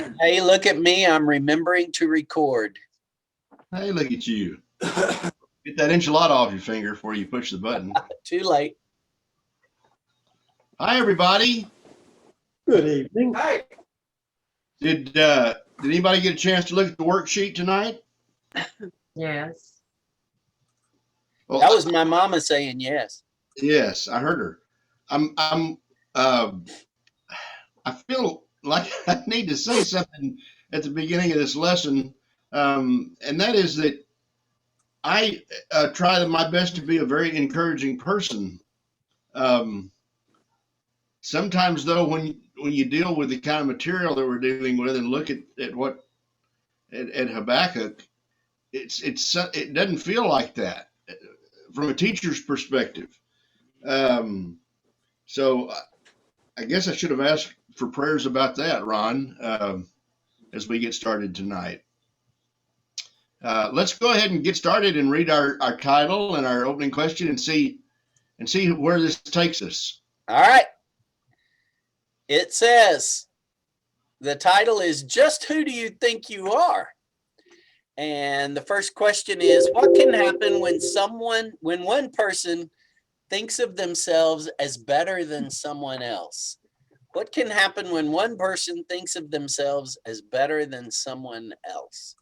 Amen. Hey, look at me. I'm remembering to record. Hey, look at you. Get that enchilada off your finger before you push the button. Too late. Hi, everybody. Good evening. Hey, Did anybody get a chance to look at the worksheet tonight? Yes. Well, That was my mama saying yes. yes, I heard her. I feel like I need to say something at the beginning of this lesson, and that is that I try my best to be a very encouraging person. Sometimes, though, when you deal with the kind of material that we're dealing with and look at what at Habakkuk, it doesn't feel like that from a teacher's perspective. So I guess I should have asked for prayers about that, Ron, as we get started tonight. Let's go ahead and get started and read our title and our opening question and see where this takes us. All right. It says, the title is Just Who Do You Think You Are? And the first question is, what can happen when one person thinks of themselves as better than someone else? What can happen when one person thinks of themselves as better than someone else?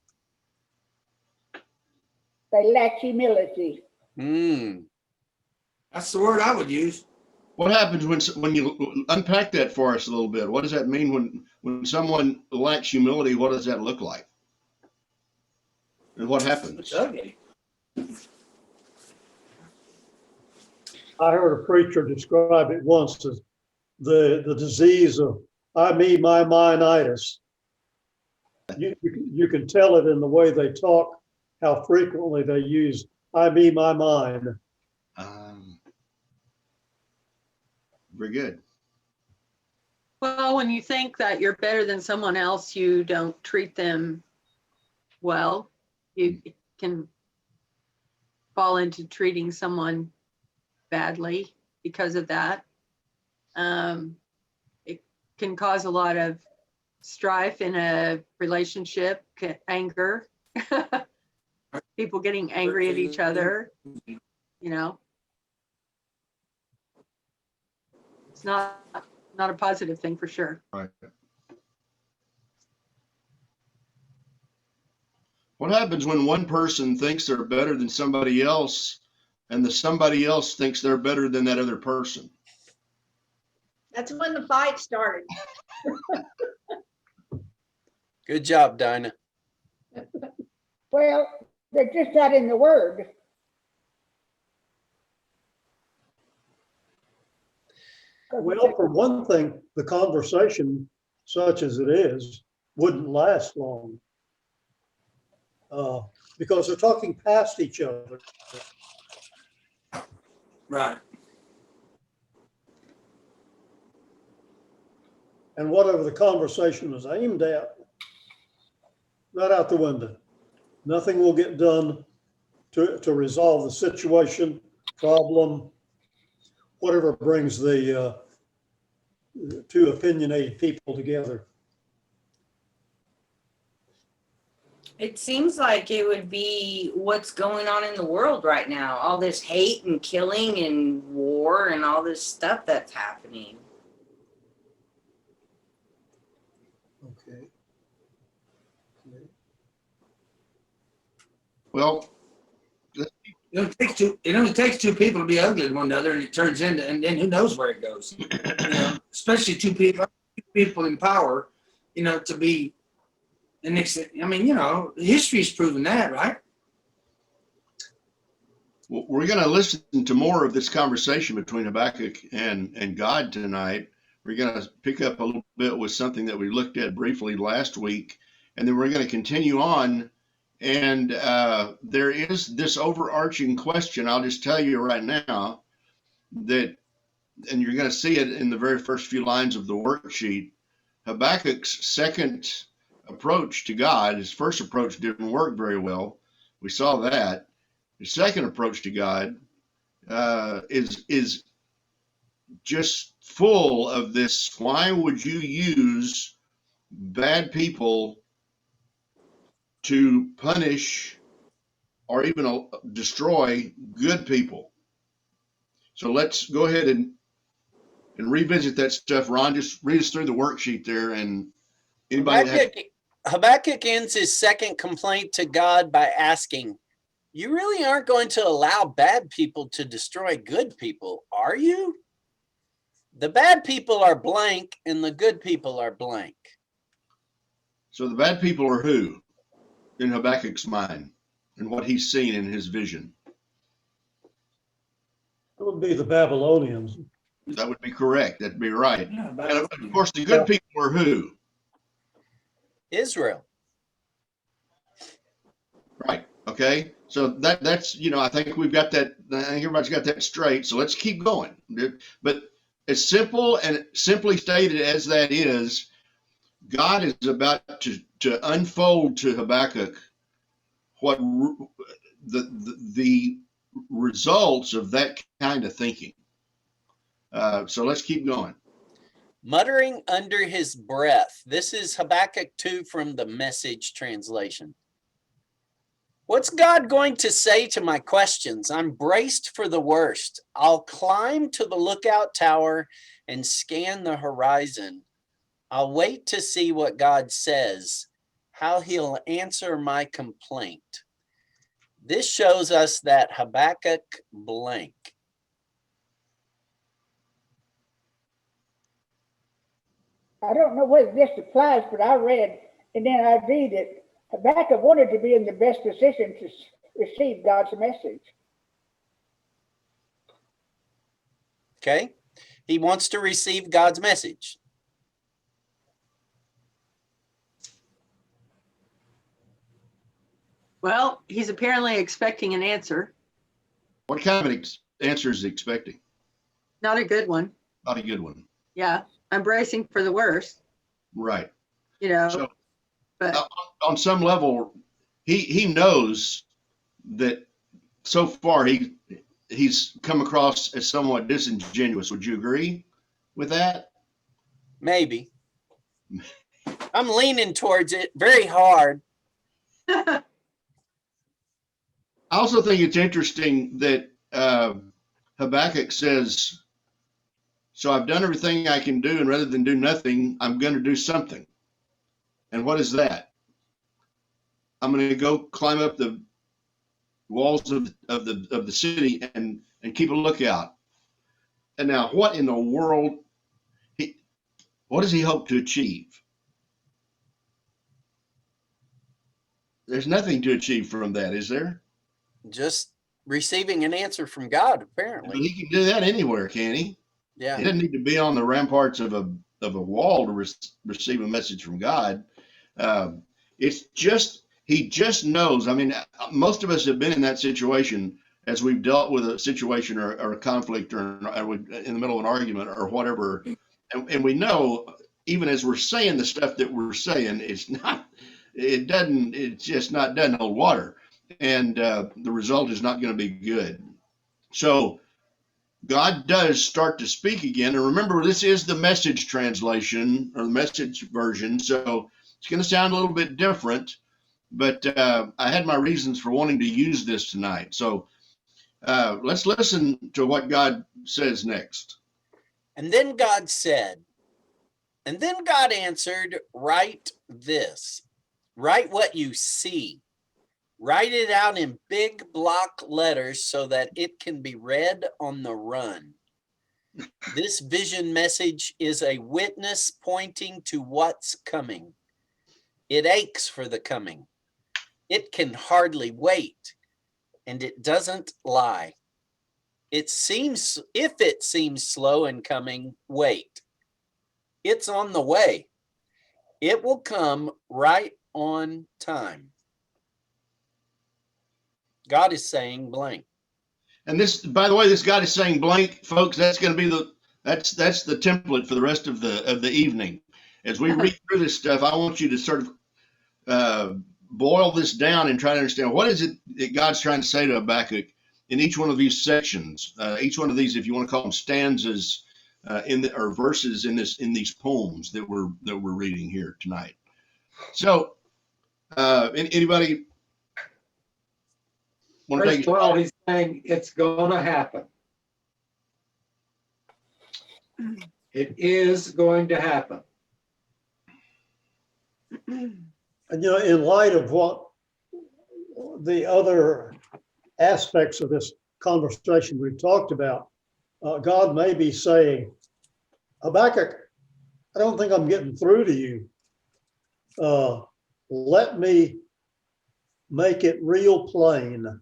They lack humility. that's the word I would use. What happens when you unpack that for us a little bit? What does that mean when someone lacks humility? What does that look like? And what happens? It's ugly. I heard a preacher describe it once as the disease of I, me, my, mine-itis. You can tell it in the way they talk, how frequently they use I, me, my, mine. Very good. Well, when you think that you're better than someone else, you don't treat them well. You can fall into treating someone badly because of that. It can cause a lot of strife in a relationship, anger, people getting angry at each other, you know. It's not a positive thing for sure. Right. What happens when one person thinks they're better than somebody else and the somebody else thinks they're better than that other person? That's when the fight started. Good job, Dinah. Well, they're just not in the word. Well, for one thing, the conversation, such as it is, wouldn't last long. Because they're talking past each other. Right. And whatever the conversation was aimed at, right out the window. Nothing will get done to resolve the situation, problem, whatever brings the two opinionated people together. It seems like it would be what's going on in the world right now. All this hate and killing and war and all this stuff that's happening. Okay. Well, It only takes two people to be ugly to one another, and it turns into, and then who knows where it goes. Especially two people in power, to be the next. I mean, history's proven that, right? we're going to listen to more of this conversation between Habakkuk and God tonight. We're going to pick up a little bit with something that we looked at briefly last week, and then we're going to continue on. And there is this overarching question, I'll just tell you right now, and you're going to see it in the very first few lines of the worksheet. Habakkuk's second approach to God, his first approach didn't work very well. We saw that. His second approach to God is just full of this: why would you use bad people to punish or even destroy good people. So let's go ahead and revisit that stuff. Ron, just read us through the worksheet there, and anybody that has, Habakkuk ends his second complaint to God by asking, you really aren't going to allow bad people to destroy good people, are you? The bad people are blank and the good people are blank. so the bad people are who in Habakkuk's mind and what he's seen in his vision? It would be the Babylonians. That would be correct. That'd be right. Yeah, And but of course, the good people are who? Israel. Right. Okay. So that's, I think we've got that. I think everybody's got that straight. So let's keep going. But as simple and simply stated as that is, God is about to unfold to Habakkuk what the results of that kind of thinking. So let's keep going. Muttering under his breath. This is Habakkuk 2 from the Message translation. What's God going to say to my questions? I'm braced for the worst. I'll climb to the lookout tower and scan the horizon. I'll wait to see what God says, how he'll answer my complaint. This shows us that Habakkuk blank. I don't know whether this applies, but I read, and then I read it. Habakkuk wanted to be in the best position to receive God's message. Okay? He wants to receive God's message. Well, he's apparently expecting an answer. What kind of answer is he expecting? Not a good one. Not a good one. Yeah, I'm bracing for the worst, Right. but On some level, he knows that so far he's come across as somewhat disingenuous. Would you agree with that? Maybe. I'm leaning towards it very hard. I also think it's interesting that Habakkuk says, so I've done everything I can do, and rather than do nothing, I'm going to do something. And what is that? I'm going to go climb up the walls of the city and keep a lookout. And now, what in the world? What does he hope to achieve? There's nothing to achieve from that, is there? Just receiving an answer from God, But apparently. he can do that anywhere, can he? Yeah. He doesn't need to be on the ramparts of a wall to receive a message from God. It's just he just knows. I mean, most of us have been in that situation as we've dealt with a situation or a conflict or in the middle of an argument or whatever, and we know even as we're saying the stuff that we're saying, it's just not doesn't hold water, and the result is not going to be good. So God does start to speak again. And remember, this is the Message translation or the Message version. So it's going to sound a little bit different, but I had my reasons for wanting to use this tonight. So let's listen to what God says next. And then God said, and then God answered, write this, write what you see. Write it out in big block letters so that it can be read on the run. This vision message is a witness pointing to what's coming. It aches for the coming. It can hardly wait, and it doesn't lie. If it seems slow in coming, wait. It's on the way. It will come right on time. God is saying blank. And this, by the way, this God is saying blank, folks. That's going to be that's the template for the rest of the evening. As we read through this stuff, I want you to sort of boil this down and try to understand what is it that God's trying to say to Habakkuk in each one of these sections. Each one of these, if you want to call them stanzas, or verses in these poems that we're reading here tonight. So, anybody want to Verse take 12, he's saying it's going to happen. It is going to happen. And, in light of what the other aspects of this conversation we've talked about, God may be saying, Habakkuk, I don't think I'm getting through to you. Let me make it real plain.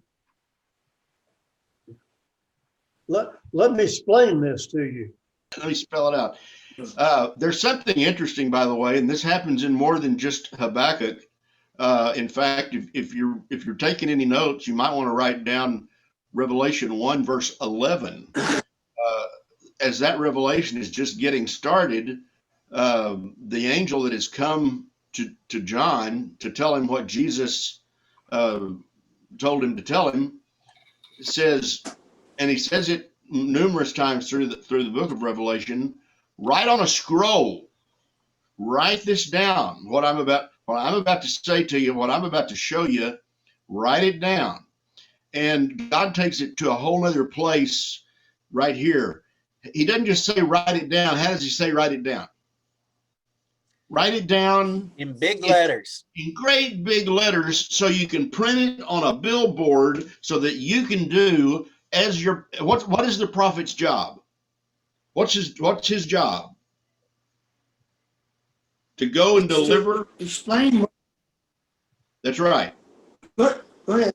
Let me explain this to you. Let me spell it out. There's something interesting, by the way, and this happens in more than just Habakkuk. In fact, if you're taking any notes, you might want to write down Revelation 1, verse 11. As that revelation is just getting started, the angel that has come to John to tell him what Jesus told him to tell him says, and he says it numerous times through the book of Revelation, write on a scroll, write this down. What I'm about to say to you, what I'm about to show you, write it down. And God takes it to a whole other place right here. He doesn't just say write it down. How does he say write it down? Write it down In big letters. in great big letters so you can print it on a billboard so that you can do as your what is the prophet's job? What's his job? To go and deliver. Explain. That's right. Go ahead.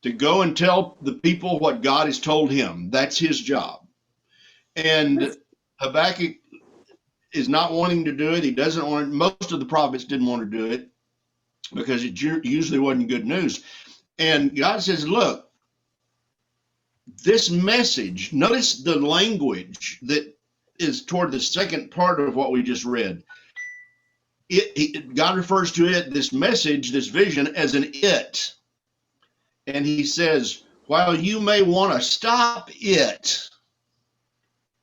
To go and tell the people what God has told him. That's his job. And Habakkuk is not wanting to do it. He doesn't want it. Most of the prophets didn't want to do it because it usually wasn't good news. And God says, look, this message, notice the language that is toward the second part of what we just read. God refers to it, this message, this vision, as an it. And he says, while you may want to stop it,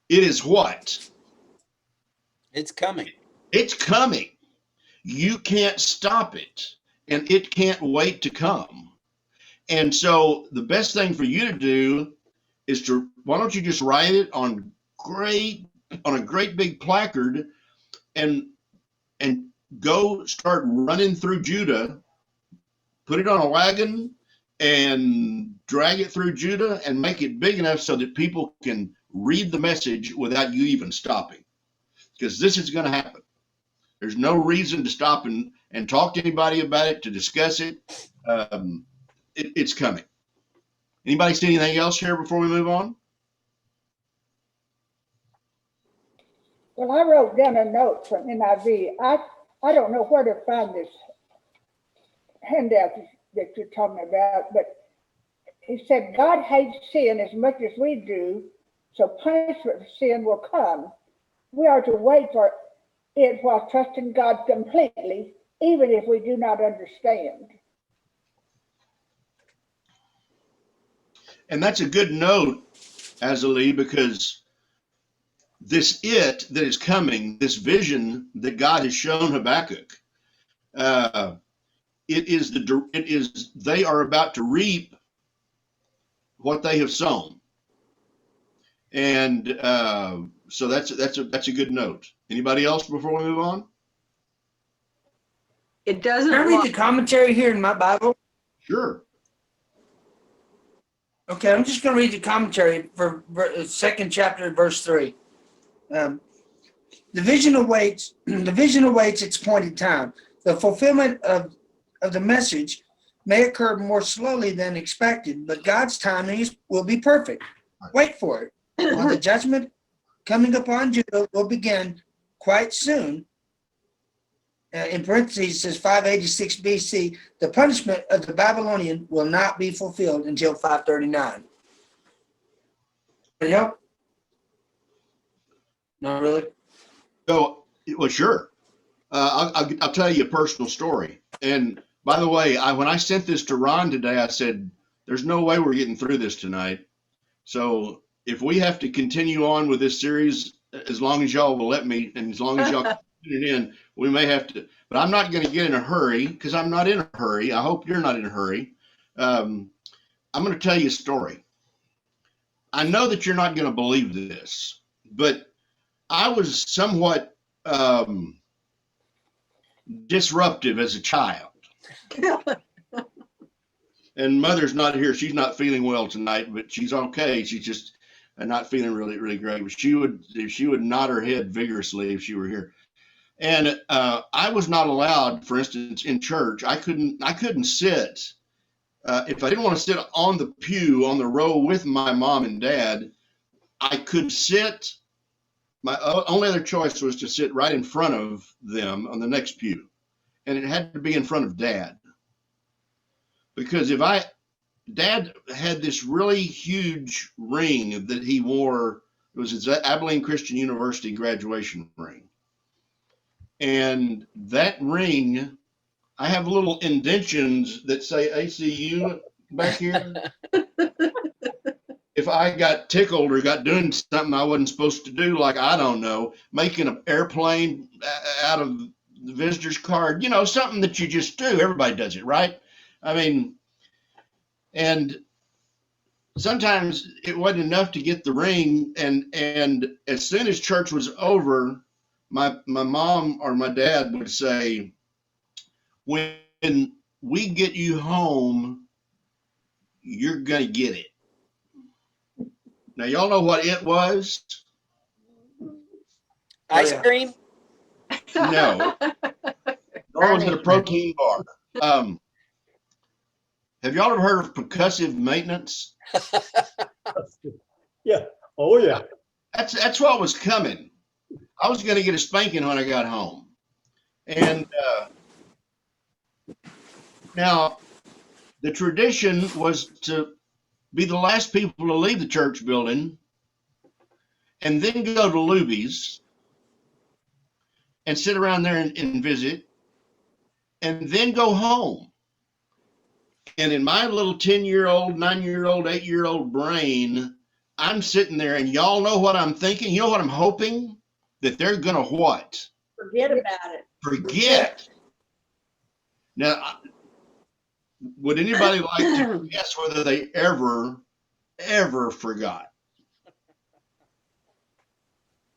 it is what? It's coming. It's coming. You can't stop it, and it can't wait to come. And so the best thing for you to do is why don't you just write it on a great big placard and go start running through Judah, put it on a wagon and drag it through Judah and make it big enough so that people can read the message without you even stopping. Because this is going to happen. There's no reason to stop and talk to anybody about it, to discuss it. It's coming. Anybody see anything else here before we move on? Well, I wrote down a note from NIV. I don't know where to find this handout that you're talking about, but he said, God hates sin as much as we do, so punishment for sin will come. We are to wait for it while trusting God completely, even if we do not understand. And that's a good note, Azalee, because this it that is coming, this vision that God has shown Habakkuk, it is they are about to reap what they have sown. And so that's a good note. Anybody else before we move on? It doesn't. Can I read the commentary here in my Bible? Sure. Okay, I'm just going to read the commentary for second chapter, verse 3. The vision awaits its appointed time. The fulfillment of the message may occur more slowly than expected, but God's timing will be perfect. Wait for it. While the judgment coming upon Judah will begin quite soon, in parentheses, says 586 BC, the punishment of the Babylonian will not be fulfilled until 539. Can it help? Not really. So, well, sure. I'll tell you a personal story. And by the way, when I sent this to Ron today, I said, there's no way we're getting through this tonight. So if we have to continue on with this series as long as y'all will let me, and as long as y'all put it in, we may have to, but I'm not going to get in a hurry because I'm not in a hurry. I hope you're not in a hurry. I'm going to tell you a story. I know that you're not going to believe this, but I was somewhat disruptive as a child. And Mother's not here. She's not feeling well tonight, but she's okay. She's just not feeling really great. But she would nod her head vigorously if she were here. And I was not allowed, for instance, in church. I couldn't sit. If I didn't want to sit on the pew on the row with my mom and dad, I could sit. My only other choice was to sit right in front of them on the next pew, and it had to be in front of Dad. Because Dad had this really huge ring that he wore. It was his Abilene Christian University graduation ring. And that ring, I have little indentions that say ACU back here. If I got tickled or got doing something I wasn't supposed to do, like, I don't know, making an airplane out of the visitor's card, something that you just do. Everybody does it, right? I mean, and sometimes it wasn't enough to get the ring. And as soon as church was over, my mom or my dad would say, when we get you home, you're going to get it. Now, y'all know what it was? Ice cream? No. Nor was it a protein bar. Have y'all ever heard of percussive maintenance? Yeah. Oh, yeah. That's what was coming. I was going to get a spanking when I got home. And now, the tradition was to be the last people to leave the church building and then go to Luby's and sit around there and visit and then go home. And in my little 10-year-old, 9-year-old, 8-year-old brain, I'm sitting there and y'all know what I'm thinking? You know what I'm hoping? That they're going to what? Forget about it. Forget. Now, would anybody like to guess whether they ever forgot?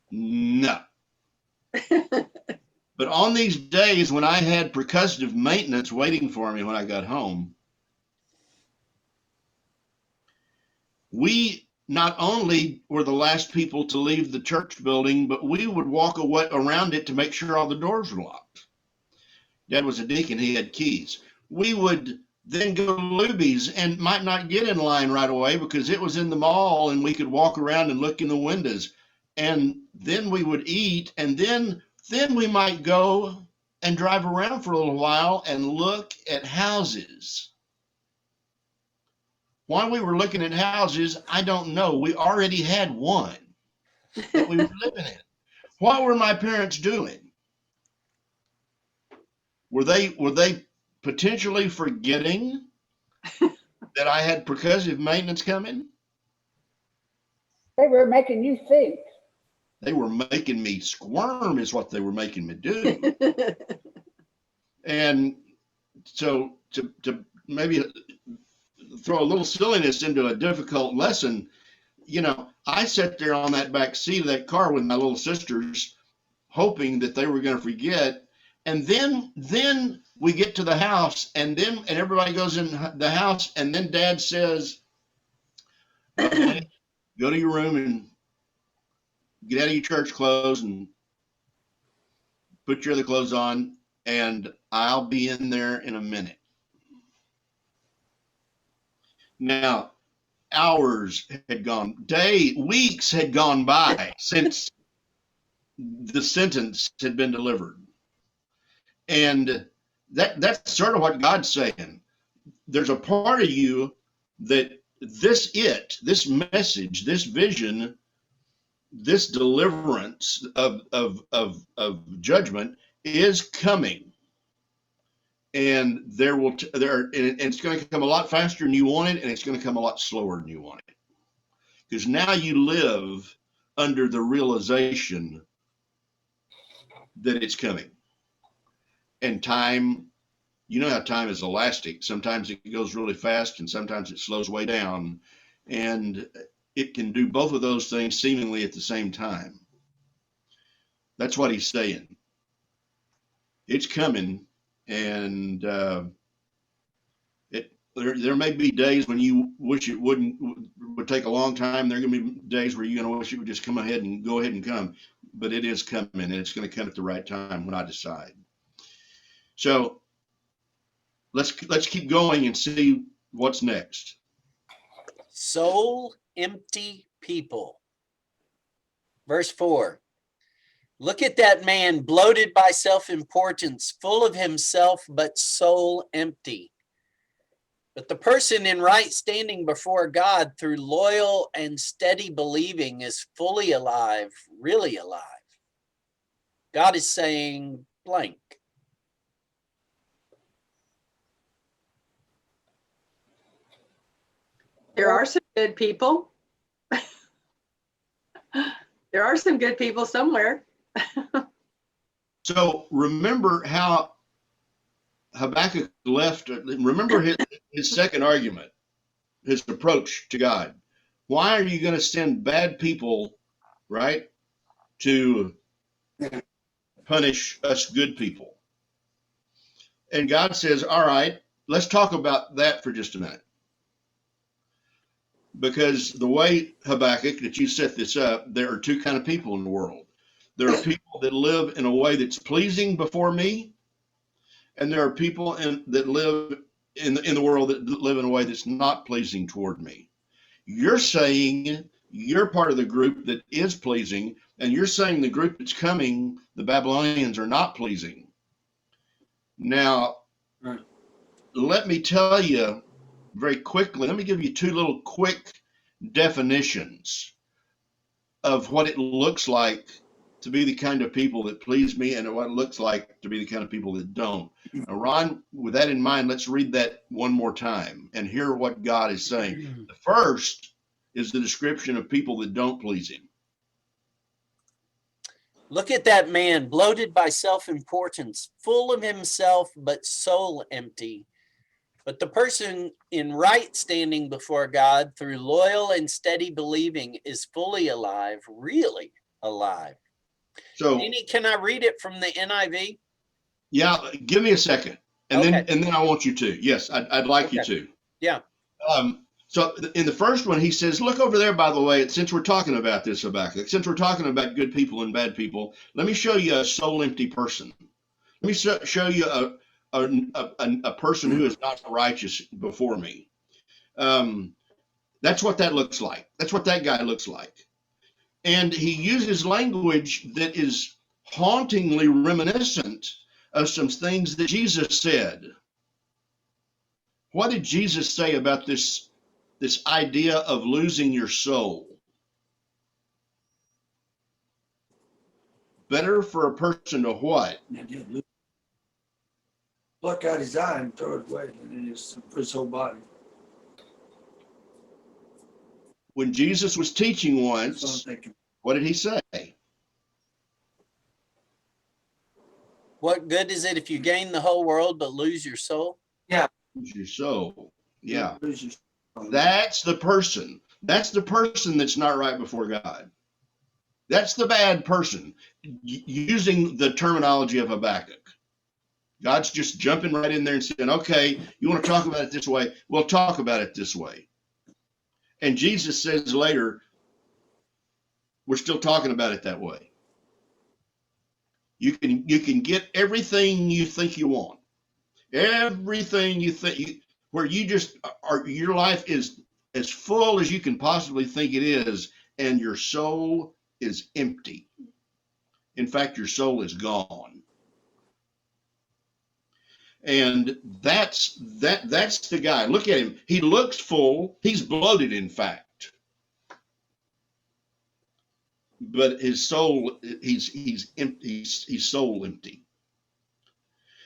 No. But on these days when I had percussive maintenance waiting for me when I got home, we not only were the last people to leave the church building, but we would walk away around it to make sure all the doors were locked. Dad was a deacon, he had keys. We would then go to Luby's and might not get in line right away because it was in the mall and we could walk around and look in the windows. And then we would eat, and then we might go and drive around for a little while and look at houses. While we were looking at houses, I don't know. We already had one that we were living in. What were my parents doing? Were they potentially forgetting that I had percussive maintenance coming? They were making you think. They were making me squirm is what they were making me do. And so to maybe throw a little silliness into a difficult lesson, I sat there on that back seat of that car with my little sisters, hoping that they were going to forget. And then we get to the house, and everybody goes in the house, and then Dad says, okay, go to your room and get out of your church clothes and put your other clothes on, and I'll be in there in a minute. Now, hours had gone, weeks had gone by since the sentence had been delivered. And that's sort of what God's saying. There's a part of you that this message, this vision, this deliverance of judgment is coming. And and it's going to come a lot faster than you want it, and it's going to come a lot slower than you want it. Because now you live under the realization that it's coming. And time, you know how time is elastic. Sometimes it goes really fast and sometimes it slows way down. And it can do both of those things seemingly at the same time. That's what he's saying. It's coming, and there may be days when you wish it would take a long time. There are going to be days where you're going to wish it would just come ahead and come, but it is coming, and it's going to come at the right time when I decide. So let's keep going and see what's next. Soul empty people. Verse 4. Look at that man, bloated by self-importance, full of himself, but soul empty. But the person in right standing before God through loyal and steady believing is fully alive, really alive. God is saying blank. There are some good people. There are some good people somewhere. So remember how Habakkuk left. Remember his second argument, his approach to God. Why are you going to send bad people, right, to punish us good people? And God says, all right, let's talk about that for just a minute. Because the way, Habakkuk, that you set this up, there are two kind of people in the world. There are people that live in a way that's pleasing before me, and there are people that live in the world that live in a way that's not pleasing toward me. You're saying you're part of the group that is pleasing, and you're saying the group that's coming, the Babylonians, are not pleasing. Now, let me tell you very quickly, let me give you two little quick definitions of what it looks like to be the kind of people that please me and what it looks like to be the kind of people that don't. Now, Ron, with that in mind, let's read that one more time and hear what God is saying. The first is the description of people that don't please him. Look at that man, bloated by self-importance, full of himself, but soul empty. But the person in right standing before God through loyal and steady believing is fully alive, really alive. So, Danny, can I read it from the NIV? yeah, give me a second, and Okay. then I want you to. Yes, I'd like you to. Yeah. So in the first one, he says, look over there, by the way, since we're talking about this, Habakkuk, since we're talking about good people and bad people, let me show you a soul empty person. Let me show you a person who is not righteous before me. That's what that looks like. That's what that guy looks like. And he uses language that is hauntingly reminiscent of some things that Jesus said. What did Jesus say about this idea of losing your soul? Better for a person to what? Pluck out his eye and throw it away, and it is for his whole body. When Jesus was teaching once, what did he say? What good is it if you gain the whole world but lose your soul? Lose your soul. Yeah. Lose your soul. That's the person. That's the person that's not right before God. That's the bad person, using the terminology of Habakkuk. God's just jumping right in there and saying, okay, you want to talk about it this way? We'll talk about it this way. And Jesus says later, we're still talking about it that way. You can get everything you think you want. Everything you think, where you just are, your life is as full as you can possibly think it is, and your soul is empty. In fact, your soul is gone. And that's the guy. Look at him. He looks full. He's bloated, in fact. But his soul, he's empty. He's soul empty.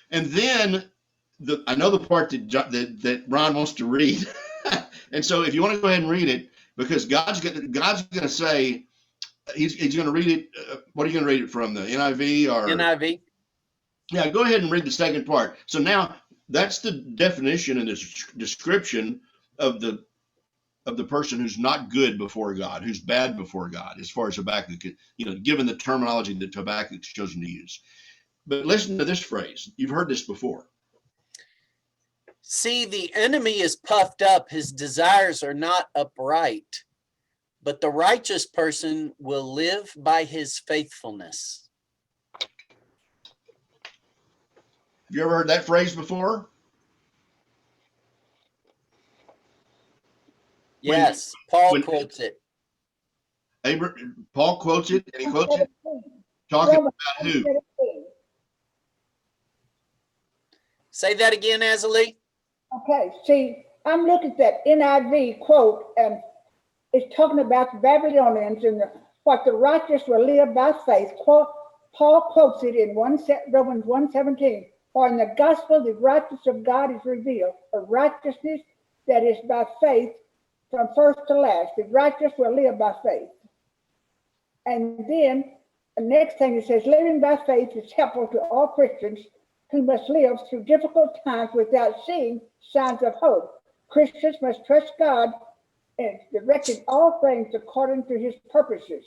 And then I know the part that Ron wants to read. And so if you want to go ahead and read it, because God's going to say, he's going to read it. What are you going to read it from, the NIV or? NIV. Yeah, go ahead and read the second part. So now that's the definition and the description of the person who's not good before God, who's bad before God, as far as Habakkuk, given the terminology that Habakkuk's chosen to use. But listen to this phrase. You've heard this before. See, the enemy is puffed up. His desires are not upright, but the righteous person will live by his faithfulness. Have you ever heard that phrase before? Yes, Paul quotes it. Paul quotes it, and he quotes it talking about who? Say that again, Azalee. Okay, see, I'm looking at that NIV quote, and it's talking about the Babylonians and what the righteous will live by faith. Paul quotes it in Romans 1:17. For in the gospel, the righteousness of God is revealed, a righteousness that is by faith from first to last. The righteous will live by faith. And then the next thing it says, living by faith is helpful to all Christians who must live through difficult times without seeing signs of hope. Christians must trust God in directing all things according to his purposes.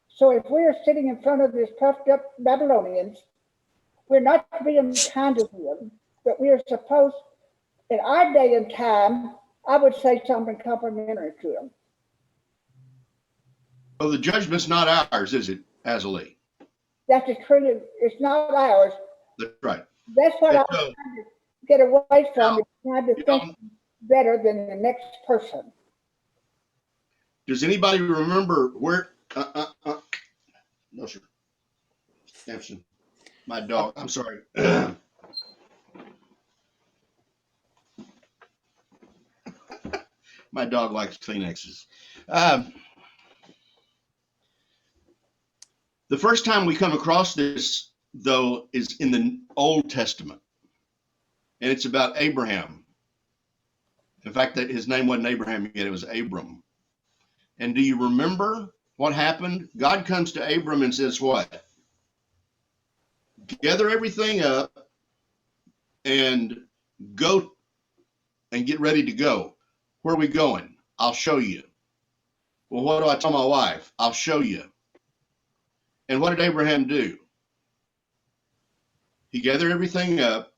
So if we are sitting in front of this puffed up Babylonians, we're not being kind to them, but we are supposed, in our day and time, I would say something complimentary to them. Well, the judgment's not ours, is it, Azalee? That's the truth. It's not ours. That's right. That's what I'm trying to get away from, is trying to think better than the next person. Does anybody remember where? No, sir. Samson, my dog. I'm sorry. My dog likes Kleenexes. The first time we come across this, though, is in the Old Testament, and it's about Abraham. In fact, that his name wasn't Abraham yet; it was Abram. And do you remember what happened? God comes to Abram and says, "What? Gather everything up and go and get ready to go. Where are we going? I'll show you." Well, what do I tell my wife? I'll show you. And what did Abraham do? He gathered everything up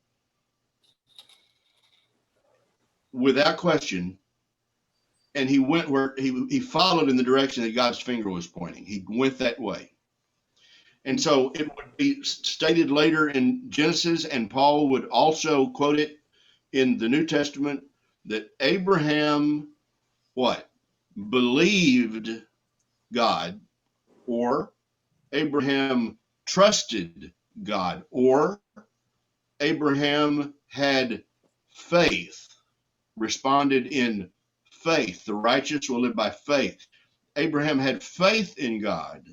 without question, and he went where he followed in the direction that God's finger was pointing. He went that way. And so it would be stated later in Genesis, and Paul would also quote it in the New Testament, that Abraham, what? Believed God, or Abraham trusted God, or Abraham had faith, responded in faith. The righteous will live by faith. Abraham had faith in God,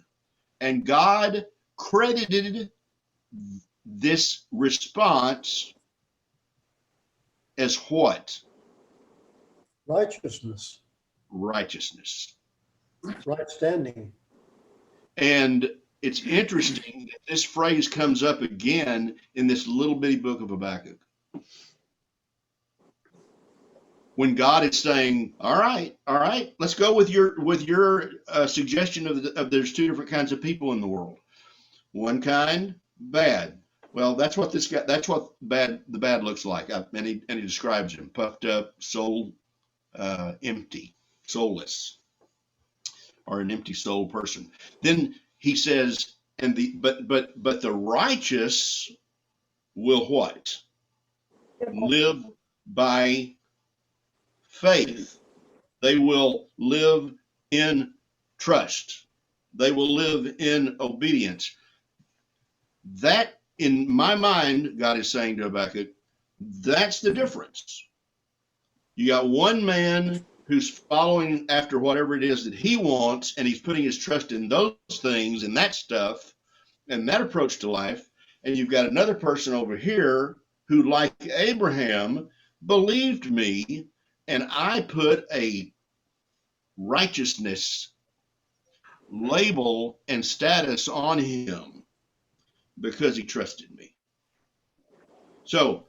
and God credited this response as what? Righteousness, Righteousness. right standing. And it's interesting that this phrase comes up again in this little bitty book of Habakkuk. When God is saying, all right, let's go with your suggestion of there's two different kinds of people in the world. One kind, bad. Well, that's what the bad looks like. And he describes him, puffed up, soul, empty, soulless, or an empty soul person. Then he says, but the righteous will what? Live by faith. They will live in trust. They will live in obedience. That, in my mind, God is saying to Habakkuk, that's the difference. You got one man who's following after whatever it is that he wants, and he's putting his trust in those things and that stuff and that approach to life. And you've got another person over here who, like Abraham, believed me, and I put a righteousness label and status on him because he trusted me. So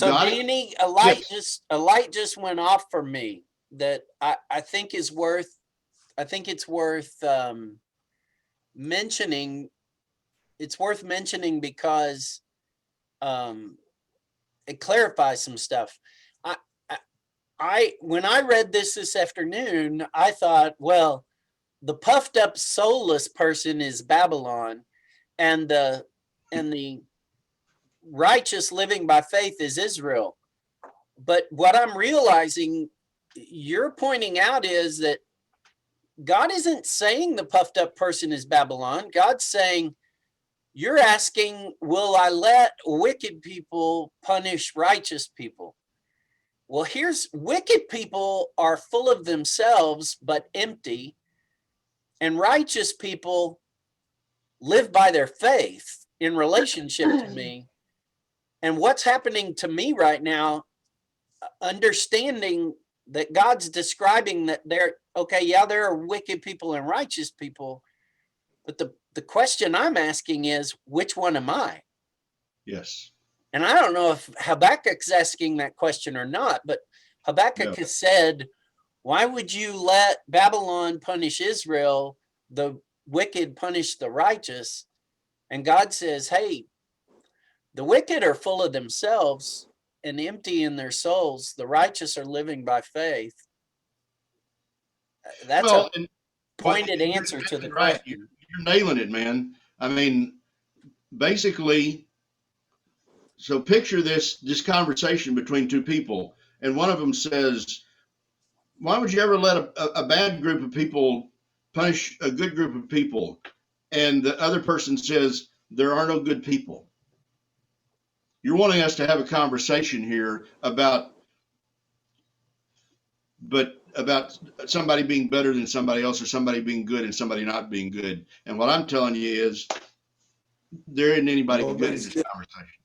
God, Danny, a light just went off for me that I think is worth. I think it's worth mentioning. It's worth mentioning because it clarifies some stuff. When I read this afternoon, I thought, well, the puffed up, soulless person is Babylon, and the righteous living by faith is Israel. But what I'm realizing you're pointing out is that God isn't saying the puffed up person is Babylon. God's saying, you're asking, will I let wicked people punish righteous people? Well, here's wicked people are full of themselves, but empty. And righteous people live by their faith in relationship to me. And what's happening to me right now, understanding that God's describing that there are wicked people and righteous people. But the question I'm asking is, which one am I? yes. And I don't know if Habakkuk's asking that question or not, but Habakkuk has said, why would you let Babylon punish Israel, the wicked punish the righteous? And God says, hey, the wicked are full of themselves and empty in their souls. The righteous are living by faith. That's a pointed answer to the question. You're nailing it, man. I mean, basically, so picture this conversation between two people, and one of them says, why would you ever let a bad group of people punish a good group of people? And the other person says, there are no good people. You're wanting us to have a conversation here about somebody being better than somebody else, or somebody being good and somebody not being good. And what I'm telling you is, there isn't anybody good in this conversation.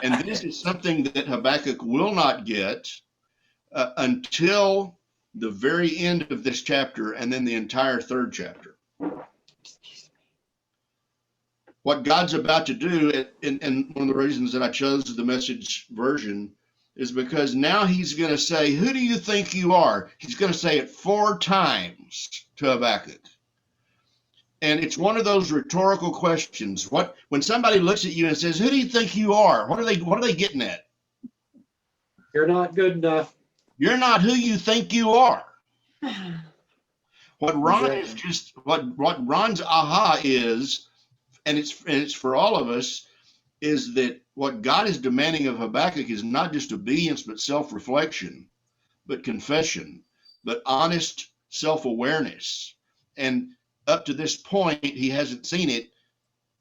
And this is something that Habakkuk will not get until the very end of this chapter, and then the entire third chapter. What God's about to do, and one of the reasons that I chose the Message version, is because now he's going to say, who do you think you are? He's going to say it 4 times to Habakkuk. And it's one of those rhetorical questions. When somebody looks at you and says, who do you think you are? What are they getting at? You're not good enough. You're not who you think you are. What Ron's aha is, and it's for all of us, is that what God is demanding of Habakkuk is not just obedience, but self-reflection, but confession, but honest self-awareness. And up to this point, he hasn't seen it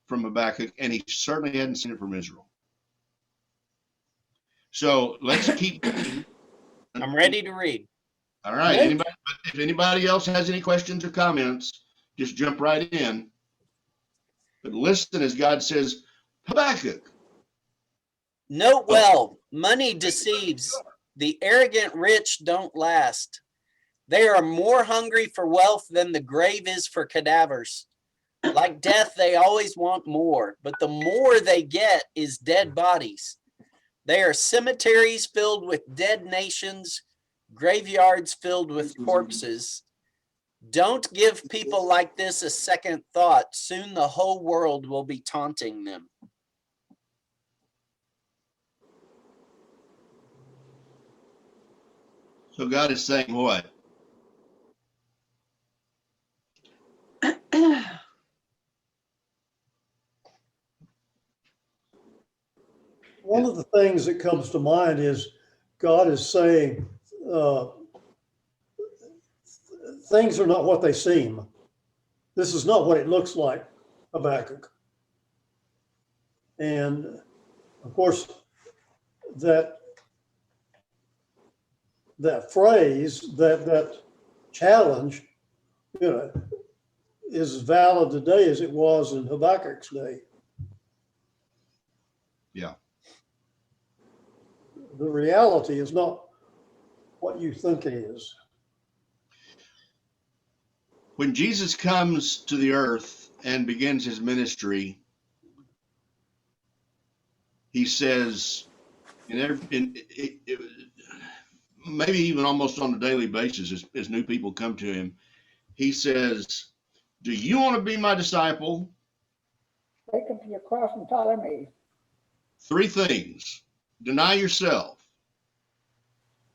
from Habakkuk, and he certainly hadn't seen it from Israel. So let's keep. I'm ready to read. All right. If anybody else has any questions or comments, just jump right in. But listen as God says, Habakkuk. Note well, money deceives. The arrogant rich don't last. They are more hungry for wealth than the grave is for cadavers. Like death, they always want more, but the more they get is dead bodies. They are cemeteries filled with dead nations, graveyards filled with corpses. Don't give people like this a second thought. Soon the whole world will be taunting them. So God is saying what? One of the things that comes to mind is God is saying things are not what they seem. This is not what it looks like, Habakkuk. And of course, that phrase, that challenge, is valid today as it was in Habakkuk's day. Yeah. The reality is not what you think it is. When Jesus comes to the earth and begins his ministry, he says, maybe even almost on a daily basis, as new people come to him, he says, do you want to be my disciple? Take up your cross and follow me. 3 things. Deny yourself,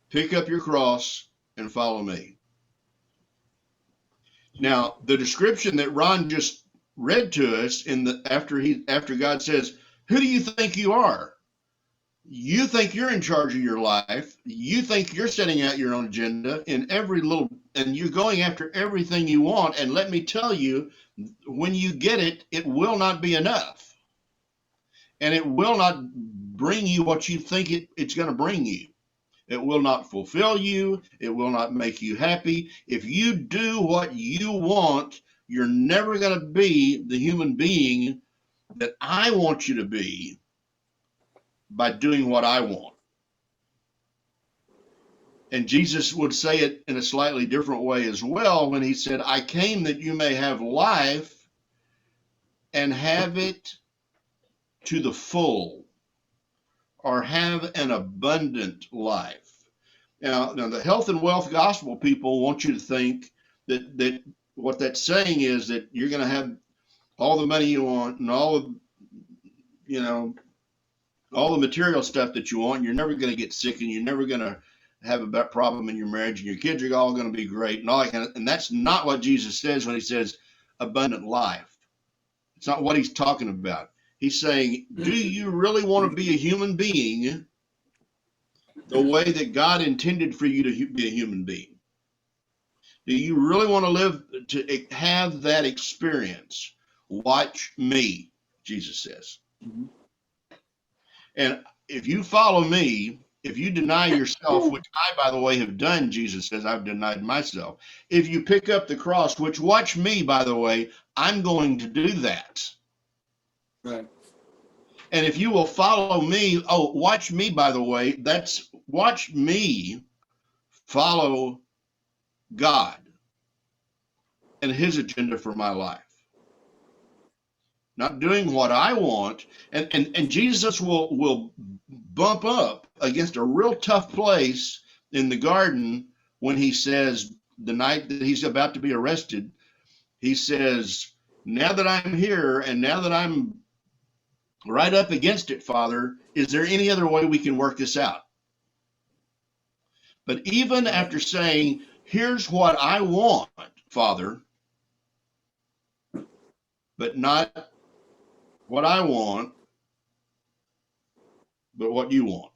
pick up your cross, and follow me. Now, the description that Ron just read to us after God says, who do you think you are? You think you're in charge of your life. You think you're setting out your own agenda and you're going after everything you want. And let me tell you, when you get it, it will not be enough. And it will not bring you what you think it's going to bring you. It will not fulfill you. It will not make you happy. If you do what you want, you're never going to be the human being that I want you to be by doing what I want. And Jesus would say it in a slightly different way as well when he said, I came that you may have life and have it to the full, or have an abundant life. Now the health and wealth gospel people want you to think that what that's saying is that you're going to have all the money you want and all of, all the material stuff that you want. And you're never going to get sick, and you're never going to have a problem in your marriage, and your kids are all going to be great and all that kind of. And that's not what Jesus says when he says abundant life. It's not what he's talking about. He's saying, do you really want to be a human being the way that God intended for you to be a human being? Do you really want to live to have that experience? Watch me, Jesus says. Mhm. And if you follow me, if you deny yourself, which I, by the way, have done, Jesus says, I've denied myself. If you pick up the cross, which watch me, by the way, I'm going to do that. Right. And if you will follow me, watch me, by the way, that's watch me follow God and his agenda for my life. Not doing what I want. And Jesus will bump up against a real tough place in the garden when he says, the night that he's about to be arrested, he says, now that I'm here and now that I'm right up against it, Father, is there any other way we can work this out? But even after saying, here's what I want, Father, but not what I want, but what you want.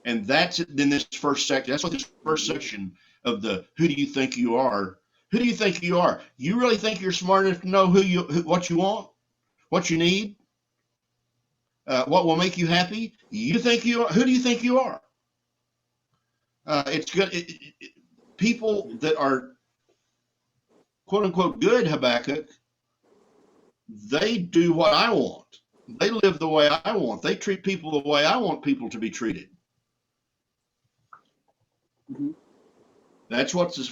And that's in this first section. That's what this first section of the who do you think you are? Who do you think you are? You really think you're smart enough to know what you want, what you need, what will make you happy? You think you are? Who do you think you are? It's good. People that are quote unquote good, Habakkuk, they do what I want. They live the way I want. They treat people the way I want people to be treated. Mm-hmm. That's what this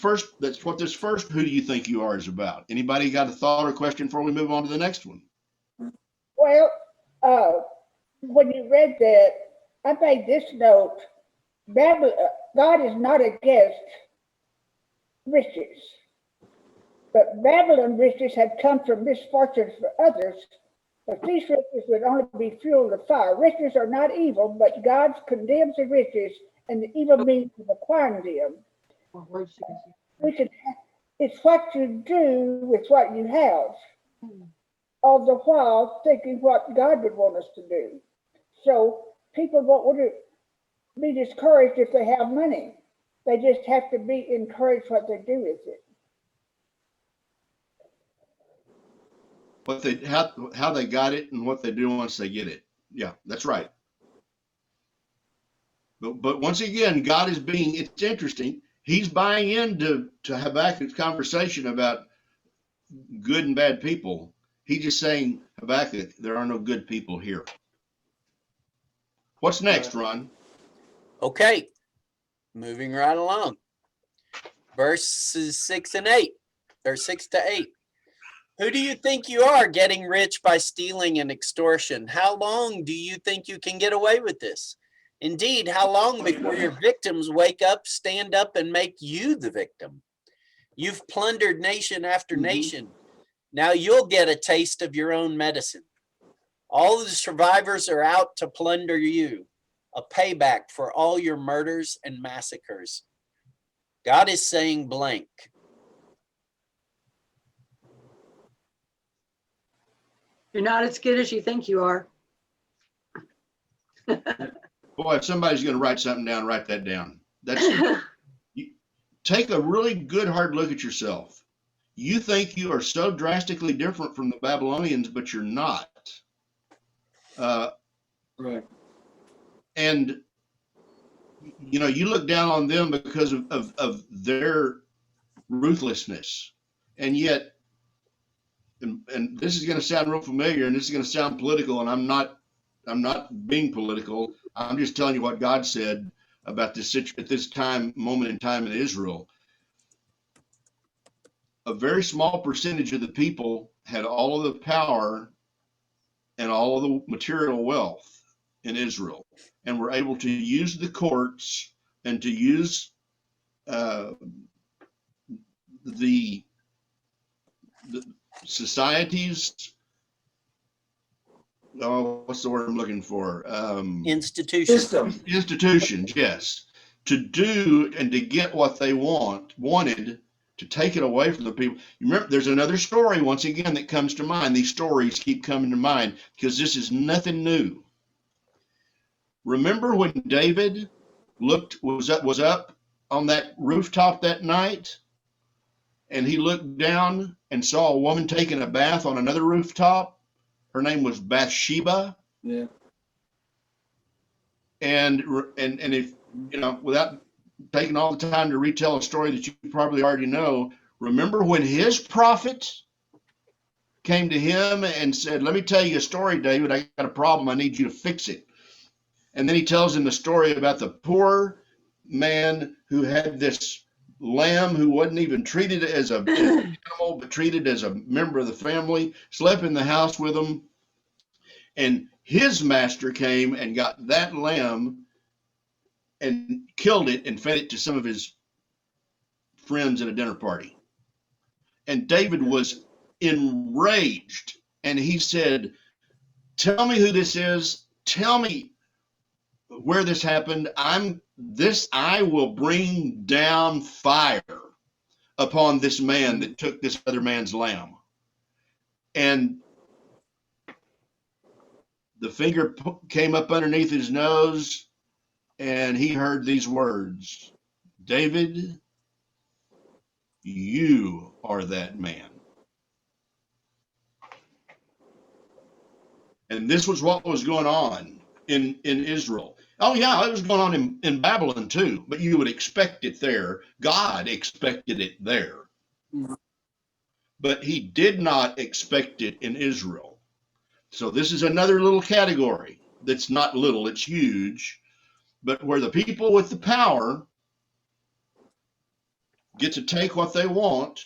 first who do you think you are is about. Anybody got a thought or question before we move on to the next one? Well, when you read that, I made this note. God is not against riches, but Babylon riches had come from misfortunes for others, but these riches would only be fuel to fire. Riches are not evil, but God condemns the riches and the evil means of acquiring them. It's what you do with what you have, all the while thinking what God would want us to do. So people won't want to be discouraged if they have money. They just have to be encouraged what they do with it. How they got it and what they do once they get it. Yeah, that's right. But once again, God is it's interesting. He's buying into Habakkuk's conversation about good and bad people. He's just saying, Habakkuk, there are no good people here. What's next, Ron? Okay, moving right along. Verses 6 and 8. or 6-8. Who do you think you are, getting rich by stealing and extortion? How long do you think you can get away with this? Indeed, how long before your victims wake up, stand up, and make you the victim? You've plundered nation after nation. Now you'll get a taste of your own medicine. All the survivors are out to plunder you, a payback for all your murders and massacres. God is saying blank. You're not as good as you think you are. Boy, if somebody's going to write something down, write that down. Take a really good hard look at yourself. You think you are so drastically different from the Babylonians, but you're not. Right. And you look down on them because of their ruthlessness, and yet, and this is going to sound real familiar, and this is going to sound political, and I'm not being political. I'm just telling you what God said about this at this moment in time in Israel. A very small percentage of the people had all of the power and all of the material wealth in Israel, and were able to use the courts and to use the societies. Oh, what's the word I'm looking for? Institutions. Institutions, yes. To do and to get what they wanted, to take it away from the people. You remember, there's another story once again that comes to mind. These stories keep coming to mind because this is nothing new. Remember when David was up on that rooftop that night, and he looked down and saw a woman taking a bath on another rooftop? Her name was Bathsheba. Yeah. And if, without taking all the time to retell a story that you probably already know, remember when his prophet came to him and said, "Let me tell you a story, David. I got a problem. I need you to fix it." And then he tells him the story about the poor man who had this lamb who wasn't even treated as an animal, but treated as a member of the family, slept in the house with him. And his master came and got that lamb and killed it and fed it to some of his friends at a dinner party. And David was enraged, and he said, "Tell me who this is. Tell me where this happened. I will bring down fire upon this man that took this other man's lamb." And the finger came up underneath his nose, and he heard these words, "David, you are that man." And this was what was going on in Israel. Oh, yeah, it was going on in Babylon too, but you would expect it there. God expected it there. But he did not expect it in Israel. So this is another little category that's not little, it's huge, but where the people with the power get to take what they want,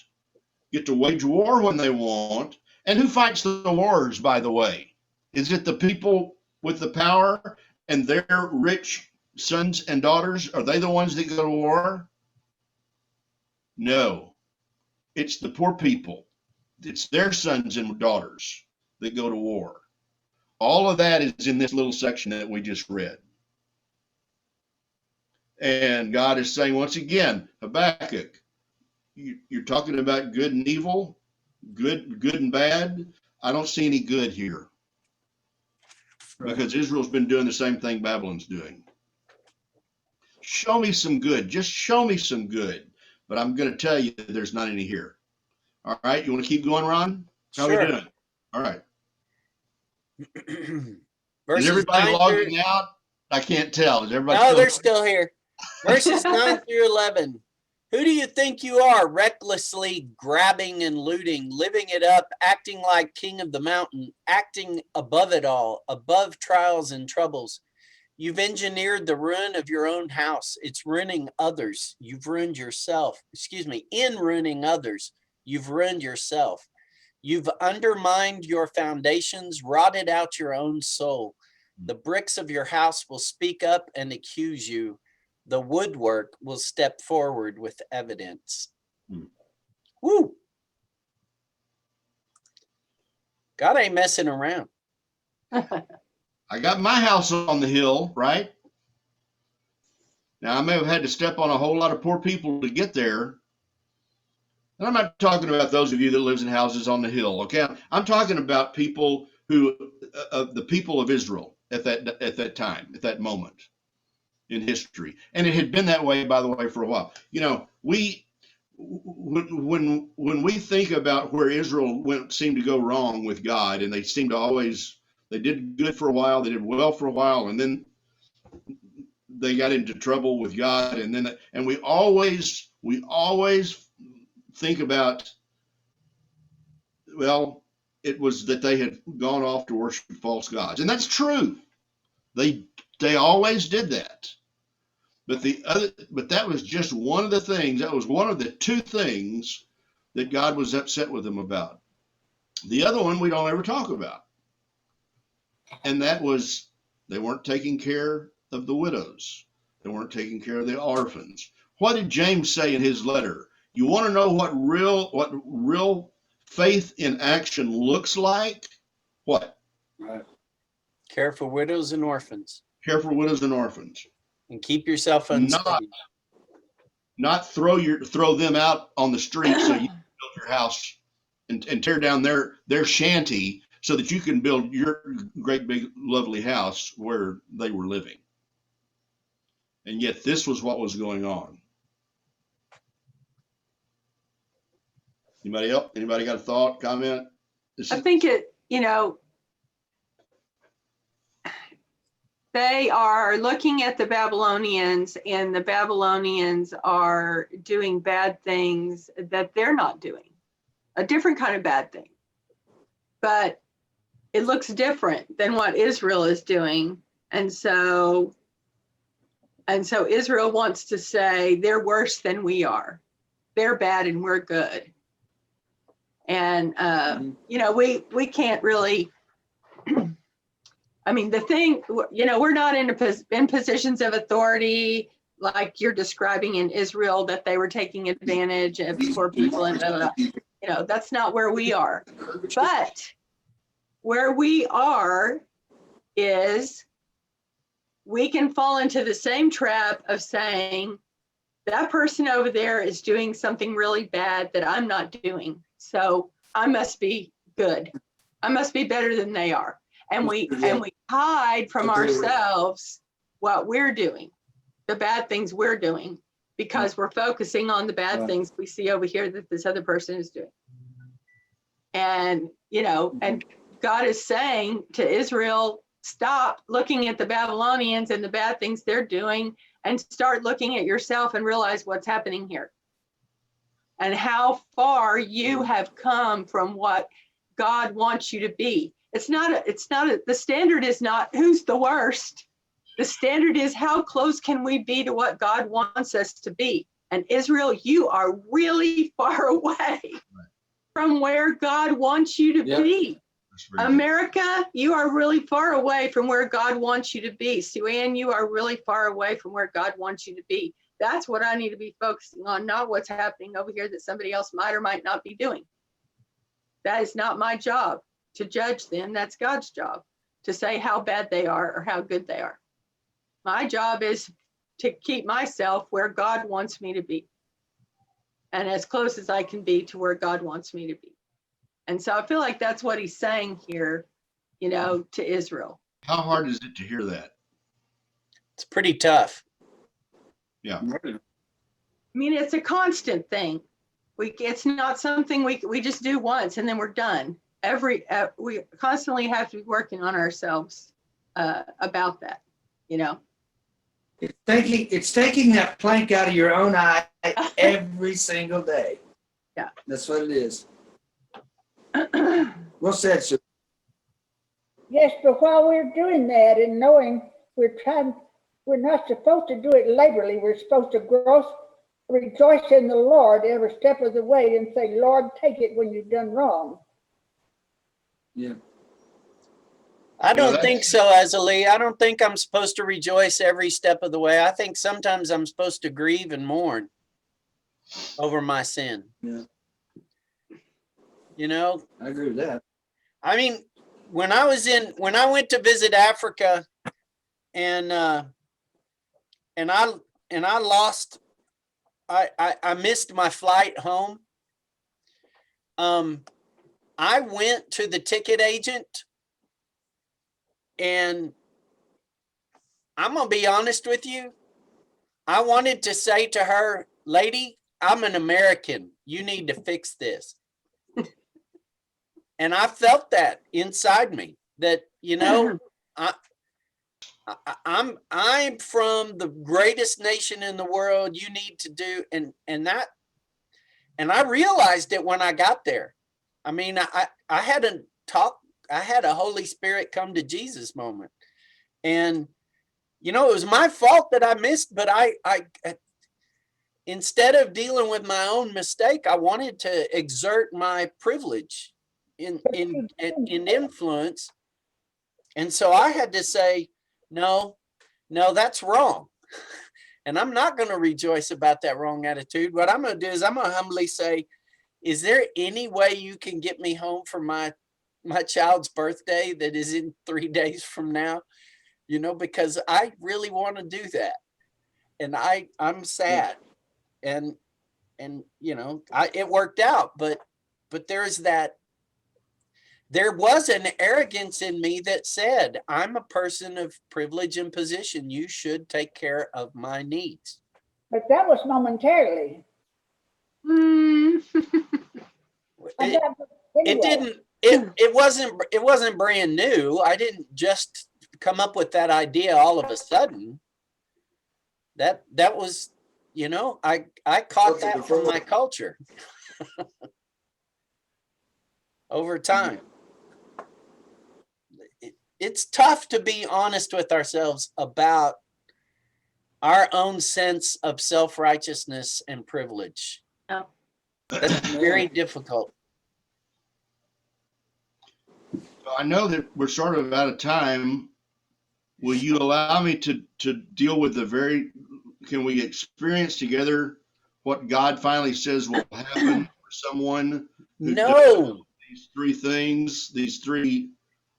get to wage war when they want. And who fights the wars, by the way? Is it the people with the power and their rich sons and daughters? Are they the ones that go to war? No, it's the poor people. It's their sons and daughters that go to war. All of that is in this little section that we just read. And God is saying, once again, Habakkuk, you're talking about good and evil, good and bad. I don't see any good here. Because Israel's been doing the same thing Babylon's doing. Show me some good. Just show me some good. But I'm going to tell you there's not any here. All right. You want to keep going, Ron? How are we doing? All right. Is everybody logging out? I can't tell. Is everybody No, they're still here. Verses 9 through 11. Who do you think you are, recklessly grabbing and looting, living it up, acting like king of the mountain, acting above it all, above trials and troubles? You've engineered the ruin of your own house. It's ruining others. You've ruined yourself. In ruining others, You've ruined yourself. You've undermined your foundations, rotted out your own soul. The bricks of your house will speak up and accuse you. The woodwork will step forward with evidence. Woo! God ain't messing around. I got my house on the hill, right? Now, I may have had to step on a whole lot of poor people to get there. And I'm not talking about those of you that lives in houses on the hill, okay? I'm talking about people who, the people of Israel at that time, at that moment in history. And it had been that way, by the way, for a while. You know, when we think about where Israel seemed to go wrong with God, and they seemed to always, they did good for a while, they did well for a while, and then they got into trouble with God, and we always think about, well, it was that they had gone off to worship false gods, and that's true. They always did that. But that was just one of the things. That was one of the two things that God was upset with them about. The other one we don't ever talk about, and that was they weren't taking care of the widows. They weren't taking care of the orphans. What did James say in his letter? You want to know what real faith in action looks like? What? Right. Care for widows and orphans. Care for widows and orphans. And keep yourself unsaved. Not throw them out on the street so you can build your house and tear down their shanty so that you can build your great big lovely house where they were living. And yet this was what was going on. Anybody else? Anybody got a thought, comment? I think they are looking at the Babylonians, and the Babylonians are doing bad things that they're not doing, a different kind of bad thing. But it looks different than what Israel is doing. And so Israel wants to say they're worse than we are. They're bad and we're good. And, we can't really, I mean, the thing, we're not in positions of authority like you're describing in Israel, that they were taking advantage of poor people and blah, blah, blah. That's not where we are. But where we are is we can fall into the same trap of saying that person over there is doing something really bad that I'm not doing. So I must be good. I must be better than they are. And we hide from ourselves what we're doing, the bad things we're doing, because we're focusing on the bad things we see over here that this other person is doing. And, and God is saying to Israel, stop looking at the Babylonians and the bad things they're doing and start looking at yourself and realize what's happening here and how far you have come from what God wants you to be. The standard is not who's the worst. The standard is how close can we be to what God wants us to be. And Israel, you are really far away from where God wants you to be. America, you are really far away from where God wants you to be. Sue-Ann, you are really far away from where God wants you to be. That's what I need to be focusing on, not what's happening over here that somebody else might or might not be doing. That is not my job to judge them. That's God's job to say how bad they are or how good they are. My job is to keep myself where God wants me to be and as close as I can be to where God wants me to be. And so I feel like that's what he's saying here, to Israel. How hard is it to hear that? It's pretty tough. Yeah. I mean, it's a constant thing. It's not something we just do once and then we're done. We constantly have to be working on ourselves about that, It's taking that plank out of your own eye every single day. Yeah. That's what it is. Well said, sir. Yes, but while we're doing that and knowing we're not supposed to do it laborally, we're supposed to rejoice in the Lord every step of the way and say, Lord, take it when you've done wrong. Yeah. I Yeah, don't that's- think so, Azalee. I don't think I'm supposed to rejoice every step of the way. I think sometimes I'm supposed to grieve and mourn over my sin. Yeah. You know, I agree with that. I mean, when I went to visit Africa and I lost, I missed my flight home. I went to the ticket agent, and I'm gonna be honest with you. I wanted to say to her, lady, I'm an American. You need to fix this. And I felt that inside me that, you know, I'm from the greatest nation in the world. You need to do, and I realized it when I got there. I mean, I had a Holy Spirit come to Jesus moment. And, you know, it was my fault that I missed, but I instead of dealing with my own mistake, I wanted to exert my privilege in influence. And so I had to say, no, that's wrong. And I'm not going to rejoice about that wrong attitude. What I'm going to do is I'm going to humbly say, is there any way you can get me home for my child's birthday that is in 3 days from now? You know, because I really want to do that. And I'm sad. And you know, it worked out, but there was an arrogance in me that said, I'm a person of privilege and position. You should take care of my needs. But that was momentarily. Mm. And It anyway, didn't, it wasn't brand new. I didn't just come up with that idea all of a sudden. That was, you know, I caught that from my culture over time. It's tough to be honest with ourselves about our own sense of self-righteousness and privilege. Yeah. That's very difficult. I know that we're sort of out of time. Will you allow me to deal with can we experience together what God finally says will happen for someone who does No. these three things, these three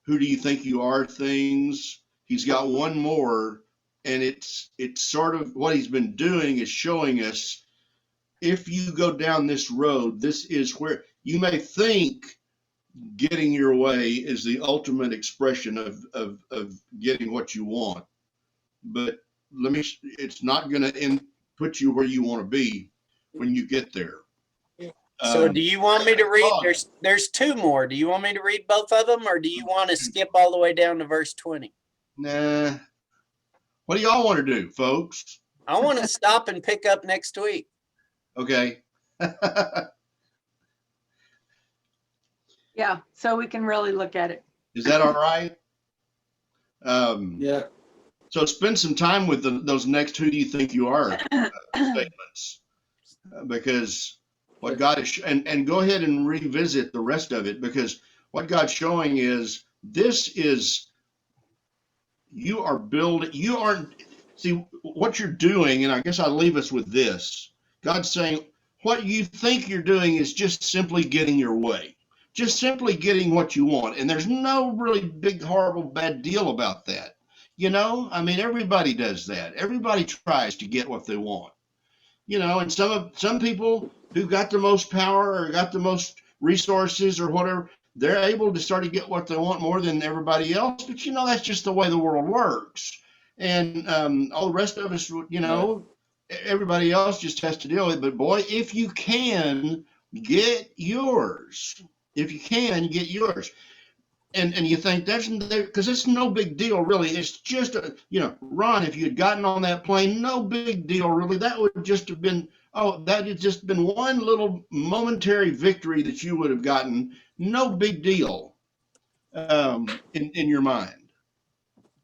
who do you think you are things? He's got one more, and it's sort of what he's been doing is showing us, if you go down this road, this is where you may think getting your way is the ultimate expression of getting what you want. But it's not going to put you where you want to be when you get there. So do you want me to read? There's two more. Do you want me to read both of them, or do you want to skip all the way down to verse 20? Nah. What do y'all want to do, folks? I want to stop and pick up next week. Okay. Yeah, so we can really look at it. Is that all right? Yeah. So spend some time with those next "Who do you think you are" statements, because what God is, and go ahead and revisit the rest of it, because what God's showing is you are building. You aren't see what you're doing, and I guess I'll leave us with this. God's saying what you think you're doing is just simply getting your way. Just simply getting what you want. And there's no really big, horrible, bad deal about that. You know, I mean, everybody does that. Everybody tries to get what they want. You know, and some people who got the most power or got the most resources or whatever, they're able to start to get what they want more than everybody else. But, you know, that's just the way the world works. And all the rest of us, you know, everybody else just has to deal with it. But, boy, if you can, get yours. If you can, get yours. And you think that's because it's no big deal, really. It's just, Ron, if you had gotten on that plane, no big deal, really. That would just have been, that had just been one little momentary victory that you would have gotten. No big deal in your mind.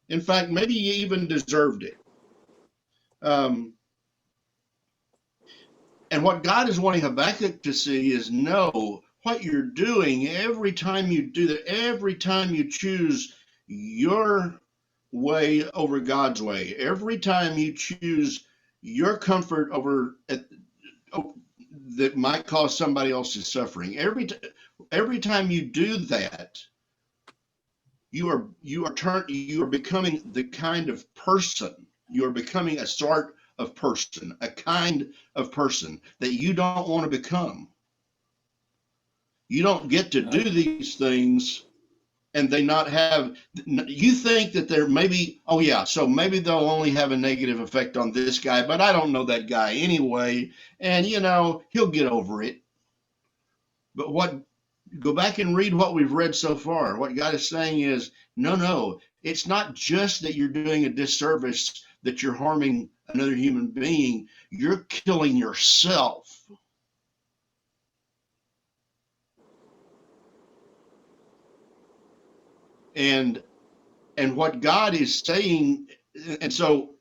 In fact, maybe you even deserved it. And what God is wanting Habakkuk to see is know what you're doing every time you do that, every time you choose your way over God's way, every time you choose your comfort over that might cause somebody else's suffering. Every time you do that, you are becoming the kind of person. You are becoming a sort of person, a kind of person that you don't want to become. You don't get to do these things and they not have, you think that they're maybe, oh yeah, so maybe they'll only have a negative effect on this guy, but I don't know that guy anyway. And he'll get over it. But go back and read what we've read so far. What God is saying is, no, it's not just that you're doing a disservice, that you're harming another human being, you're killing yourself. And what God is saying, and so,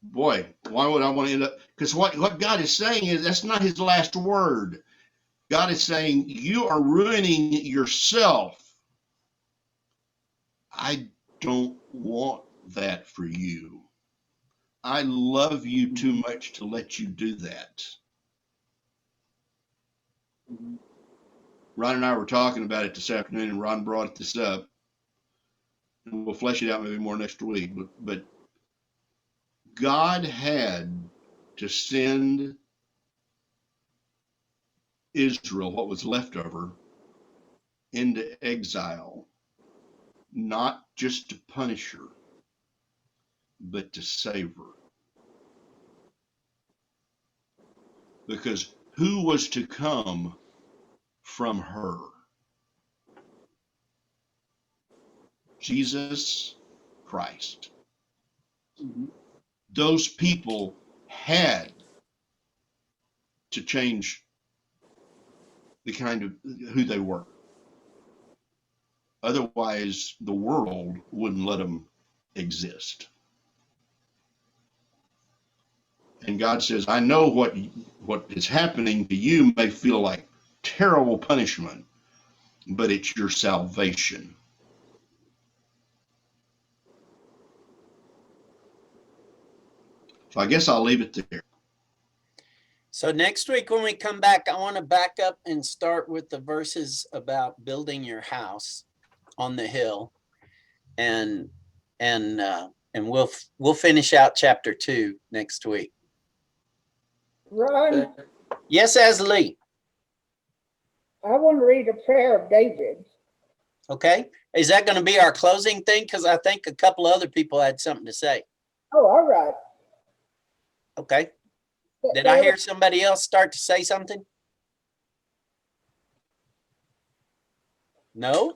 boy, why would I want to end up? Because what God is saying is that's not his last word. God is saying, you are ruining yourself. I don't want that for you. I love you too much to let you do that. Ron and I were talking about it this afternoon, and Ron brought this up. And we'll flesh it out maybe more next week. But God had to send Israel, what was left of her, into exile, not just to punish her, but to save her. Because who was to come from her? Jesus Christ. Mm-hmm. Those people had to change the kind of who they were. Otherwise, the world wouldn't let them exist. And God says, I know what is happening to you may feel like terrible punishment, but it's your salvation. So I guess I'll leave it there. So next week when we come back, I want to back up and start with the verses about building your house on the hill, and we'll finish out chapter 2 next week. Ron, Yes, Aslee. I want to read a prayer of David. Okay. Is that going to be our closing thing? Because I think a couple other people had something to say. Oh, all right. Okay. Did I hear somebody else start to say something? No?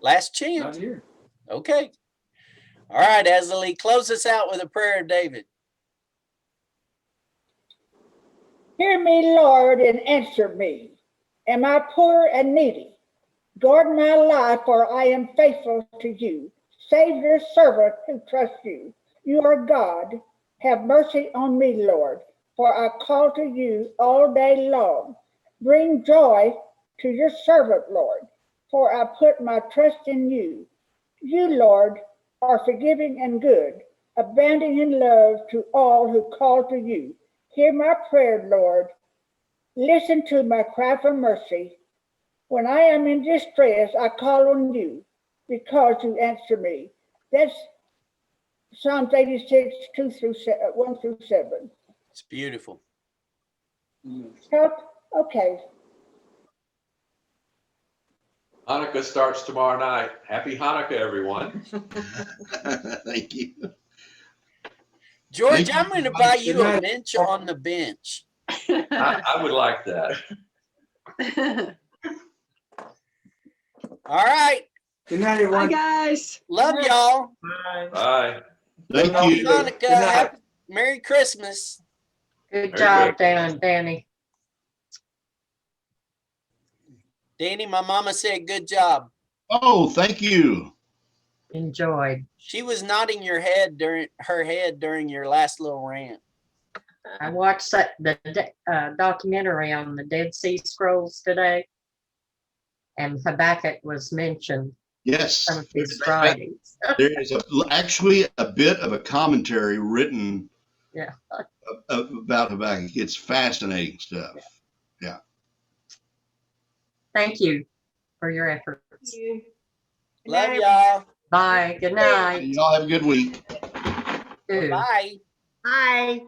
Last Not chance. here. Okay. All right, Aslee, close us out with a prayer of David. Hear me, Lord, and answer me. Am I poor and needy? Guard my life, for I am faithful to you. Save your servant who trusts you. You are God. Have mercy on me, Lord, for I call to you all day long. Bring joy to your servant, Lord, for I put my trust in you. You, Lord, are forgiving and good, abounding in love to all who call to you. Hear my prayer, Lord. Listen to my cry for mercy. When I am in distress, I call on you because you answer me. That's Psalms 86, 1 through 7. It's beautiful. Okay. Hanukkah starts tomorrow night. Happy Hanukkah, everyone. Thank you. George, Thank I'm going to buy you Good a night. bench on the bench. I would like that. All right. Good night, Bye, everyone. guys. Love y'all. Bye. Thank Happy you. Hanukkah. Good night. Happy Merry Christmas. Good Very job, good. Dan, Danny. Danny, my mama said good job. Oh, thank you. Enjoyed. She was nodding her head during your last little rant. I watched the documentary on the Dead Sea Scrolls today, and Habakkuk was mentioned Yes. some of his writings. There is actually a bit of a commentary written Yeah. about Habakkuk. It's fascinating stuff. Thank you for your efforts. Love y'all. Bye. Good night. Y'all have a good week. Too. Bye. Hi.